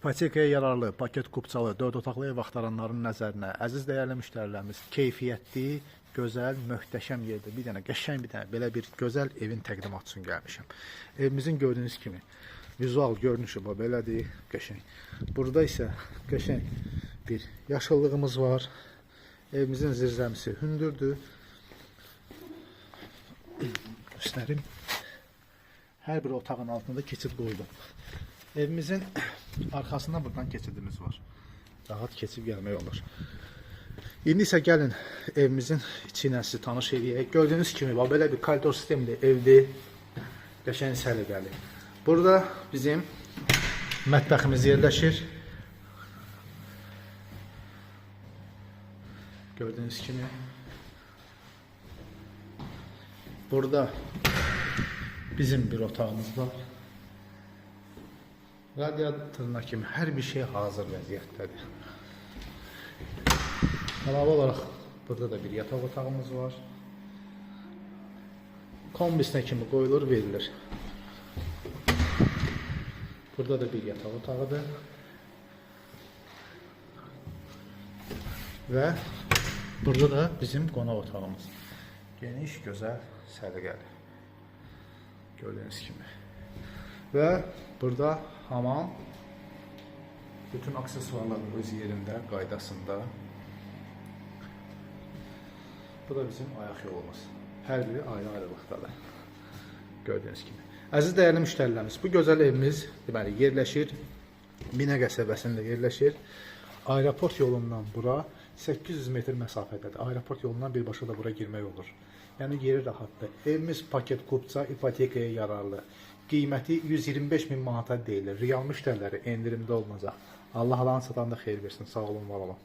İpotekaya yararlı, paket kupçalı, 4 otaqlı ev axtaranların nəzərinə, əziz dəyərli müştərilərimiz, keyfiyyətli, gözəl, möhtəşəm yerdə bir dənə, qəşəng bir dənə, belə bir gözəl evin təqdimatı üçün gəlmişəm. Evimizin gördüyünüz kimi, vizual görünüşü bu, belədir, qəşəng. Burada isə qəşəng bir yaşıllığımız var. Evimizin zirzəmisi hündürdür. Göstərim. Hər bir otağın altında keçid qoydum. Evimizin arxasında buradan keçidimiz var. Rahat keçib gəlmək olur. İndi isə gəlin evimizin içi ilə sizi tanış edək. Gördüyünüz kimi belə bir koridor sistemli evdir. Qəşəng səliqəli. Burada bizim mətbəximiz yerləşir. Gördüyünüz kimi. Burada bizim bir otağımız var. Radiatoruna kimi hər bir şey hazır vəziyyətdədir. Əlavə olaraq burada da bir yataq otağımız var. Kombisinə kimi qoyulur, verilir. Burada da bir yataq otağıdır. Və burada da bizim qonaq otağımız. Geniş, gözəl, səliqəli. Gördüyünüz kimi. Və burada hamam, bütün aksesuarlar öz yerində, qaydasında. Bu da bizim ayaq yolumuz. Hər biri ayrı-ayrılıqdadır. Gördüyünüz kimi. Əziz dəyərli müştərilərimiz, bu gözəl evimiz deməli yerləşir. Binə qəsəbəsində yerləşir. Aeroport yolundan bura 800 metr məsafədədir. Aeroport yolundan birbaşa da bura girmək olur. Yəni yeri rahatdır. Evimiz paket kupça, ipotekaya yararlı. Qiyməti 125 min manata deyilir. Real müştəriləri endirimdə olunacaq. Allah alan satanda xeyir versin. Sağ olun, var olun.